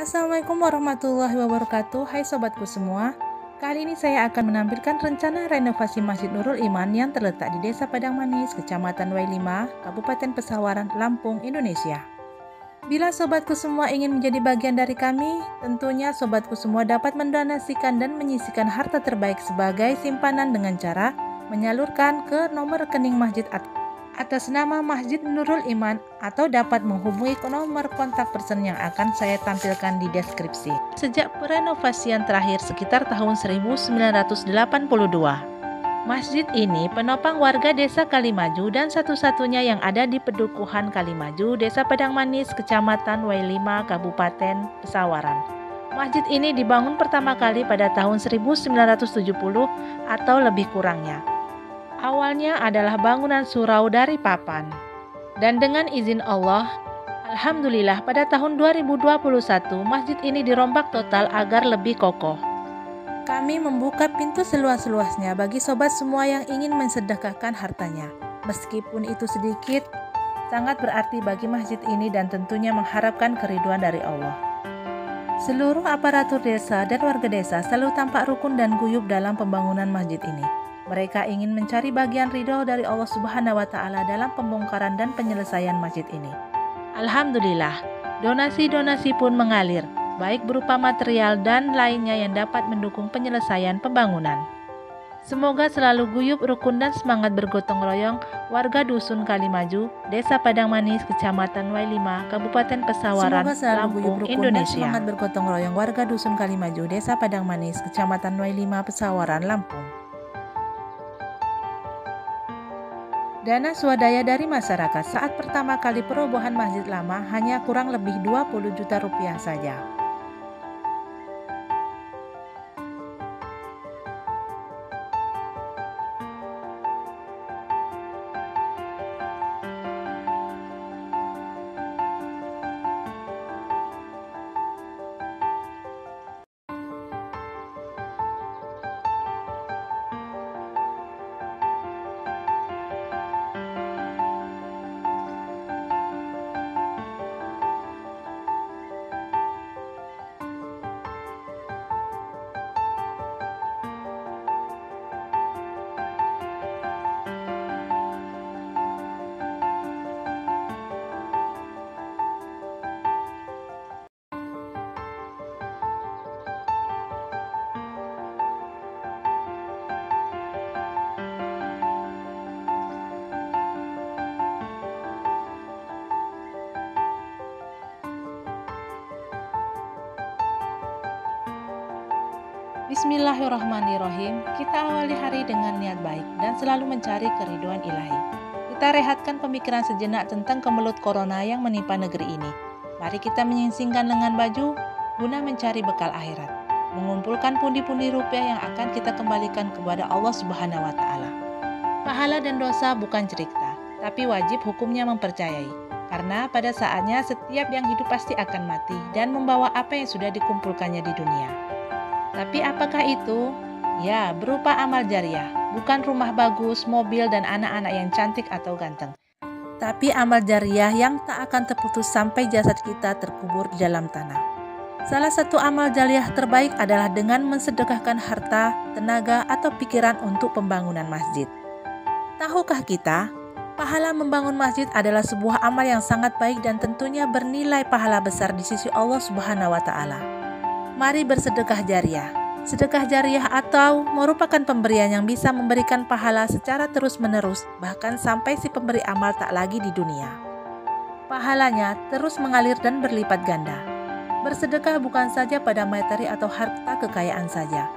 Assalamualaikum warahmatullahi wabarakatuh. Hai sobatku semua. Kali ini saya akan menampilkan rencana renovasi Masjid Nurul Iman yang terletak di Desa Padang Manis, Kecamatan Wailima, Kabupaten Pesawaran, Lampung, Indonesia. Bila sobatku semua ingin menjadi bagian dari kami, tentunya sobatku semua dapat mendonasikan dan menyisihkan harta terbaik sebagai simpanan dengan cara menyalurkan ke nomor rekening masjid atas nama Masjid Nurul Iman atau dapat menghubungi ke nomor kontak person yang akan saya tampilkan di deskripsi. Sejak perenovasian terakhir sekitar tahun 1982, masjid ini penopang warga Desa Kalimaju dan satu-satunya yang ada di Pedukuhan Kalimaju, Desa Padang Manis, Kecamatan Wailima, Kabupaten Pesawaran. Masjid ini dibangun pertama kali pada tahun 1970 atau lebih kurangnya. Awalnya adalah bangunan surau dari papan. Dan dengan izin Allah, alhamdulillah pada tahun 2021 masjid ini dirombak total agar lebih kokoh. Kami membuka pintu seluas-luasnya bagi sobat semua yang ingin mensedekahkan hartanya. Meskipun itu sedikit, sangat berarti bagi masjid ini dan tentunya mengharapkan keriduan dari Allah. Seluruh aparatur desa dan warga desa selalu tampak rukun dan guyup dalam pembangunan masjid ini. Mereka ingin mencari bagian ridho dari Allah Subhanahu wa Ta'ala dalam pembongkaran dan penyelesaian masjid ini. Alhamdulillah, donasi-donasi pun mengalir, baik berupa material dan lainnya yang dapat mendukung penyelesaian pembangunan. Semoga selalu guyup, rukun dan semangat bergotong royong warga Dusun Kalimaju, Desa Padang Manis, Kecamatan Wailima, Kabupaten Pesawaran, Lampung, Indonesia. Semangat bergotong royong warga Dusun Kalimaju, Desa Padang Manis, Kecamatan Wailima, Pesawaran, Lampung. Dana swadaya dari masyarakat saat pertama kali perobohan masjid lama hanya kurang lebih 20 juta rupiah saja. Bismillahirrahmanirrahim. Kita awali hari dengan niat baik dan selalu mencari keriduan ilahi. Kita rehatkan pemikiran sejenak tentang kemelut corona yang menimpa negeri ini. Mari kita menyingsingkan lengan baju guna mencari bekal akhirat, mengumpulkan pundi-pundi rupiah yang akan kita kembalikan kepada Allah Subhanahu wa Ta'ala. Pahala dan dosa bukan cerita, tapi wajib hukumnya mempercayai. Karena pada saatnya setiap yang hidup pasti akan mati dan membawa apa yang sudah dikumpulkannya di dunia. Tapi apakah itu? Ya, berupa amal jariah, bukan rumah bagus, mobil, dan anak-anak yang cantik atau ganteng. Tapi amal jariah yang tak akan terputus sampai jasad kita terkubur di dalam tanah. Salah satu amal jariah terbaik adalah dengan mensedekahkan harta, tenaga, atau pikiran untuk pembangunan masjid. Tahukah kita, pahala membangun masjid adalah sebuah amal yang sangat baik dan tentunya bernilai pahala besar di sisi Allah Subhanahu wa Ta'ala. Mari bersedekah jariah. Sedekah jariah atau merupakan pemberian yang bisa memberikan pahala secara terus-menerus, bahkan sampai si pemberi amal tak lagi di dunia. Pahalanya terus mengalir dan berlipat ganda. Bersedekah bukan saja pada materi atau harta kekayaan saja.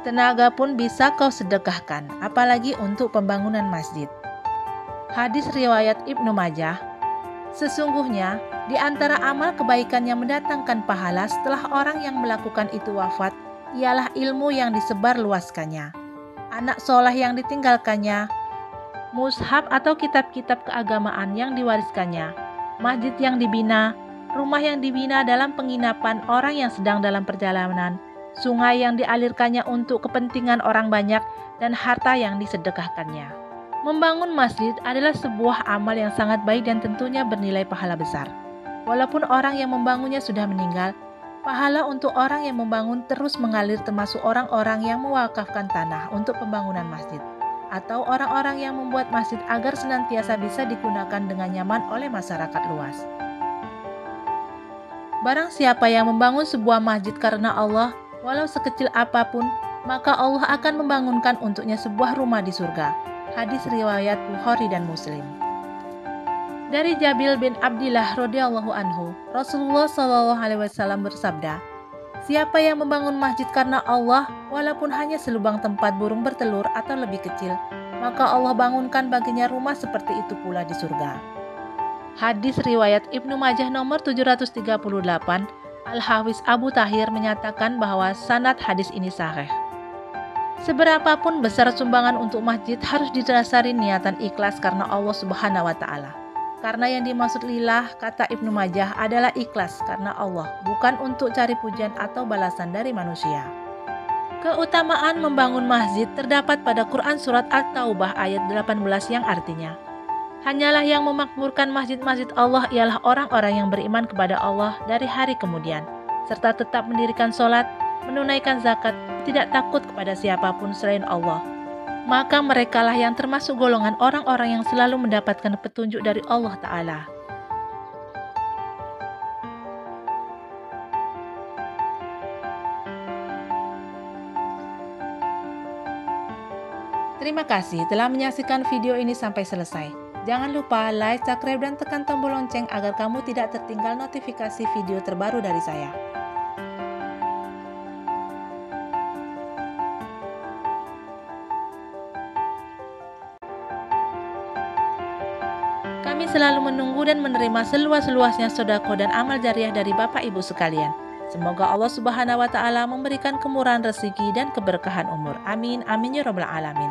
Tenaga pun bisa kau sedekahkan, apalagi untuk pembangunan masjid. Hadis riwayat Ibnu Majah. Sesungguhnya, di antara amal kebaikan yang mendatangkan pahala setelah orang yang melakukan itu wafat, ialah ilmu yang disebarluaskannya, anak soleh yang ditinggalkannya, mushaf atau kitab-kitab keagamaan yang diwariskannya, masjid yang dibina, rumah yang dibina dalam penginapan orang yang sedang dalam perjalanan, sungai yang dialirkannya untuk kepentingan orang banyak, dan harta yang disedekahkannya. Membangun masjid adalah sebuah amal yang sangat baik dan tentunya bernilai pahala besar. Walaupun orang yang membangunnya sudah meninggal, Pahala untuk orang yang membangun terus mengalir, termasuk orang-orang yang mewakafkan tanah untuk pembangunan masjid, atau orang-orang yang membuat masjid agar senantiasa bisa digunakan dengan nyaman oleh masyarakat luas. Barang siapa yang membangun sebuah masjid karena Allah, walau sekecil apapun, maka Allah akan membangunkan untuknya sebuah rumah di surga. Hadis riwayat Bukhari dan Muslim. Dari Jabil bin Abdillah radhiyallahu anhu, Rasulullah SAW bersabda, "Siapa yang membangun masjid karena Allah, walaupun hanya selubang tempat burung bertelur atau lebih kecil, maka Allah bangunkan baginya rumah seperti itu pula di surga." Hadis riwayat Ibnu Majah nomor 738, Al-Hafiz Abu Tahir menyatakan bahwa sanad hadis ini sahih. Seberapapun besar sumbangan untuk masjid harus didasari niatan ikhlas karena Allah Subhanahu wa Ta'ala. Karena yang dimaksud lillah, kata Ibnu Majah, adalah ikhlas karena Allah, bukan untuk cari pujian atau balasan dari manusia. Keutamaan membangun masjid terdapat pada Quran Surat At-Taubah ayat 18 yang artinya, "Hanyalah yang memakmurkan masjid-masjid Allah ialah orang-orang yang beriman kepada Allah dari hari kemudian, serta tetap mendirikan sholat, menunaikan zakat, tidak takut kepada siapapun selain Allah. Maka merekalah yang termasuk golongan orang-orang yang selalu mendapatkan petunjuk dari Allah Ta'ala." Terima kasih telah menyaksikan video ini sampai selesai. Jangan lupa like, subscribe, dan tekan tombol lonceng agar kamu tidak tertinggal notifikasi video terbaru dari saya. Kami selalu menunggu dan menerima seluas-luasnya sedekah dan amal jariah dari Bapak Ibu sekalian. Semoga Allah Subhanahu wa Ta'ala memberikan kemurahan rezeki dan keberkahan umur. Amin, amin ya rabbal alamin.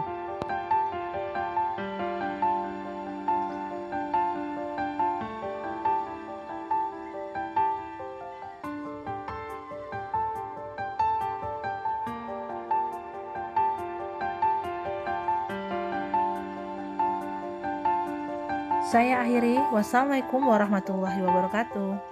Saya akhiri. Wassalamualaikum warahmatullahi wabarakatuh.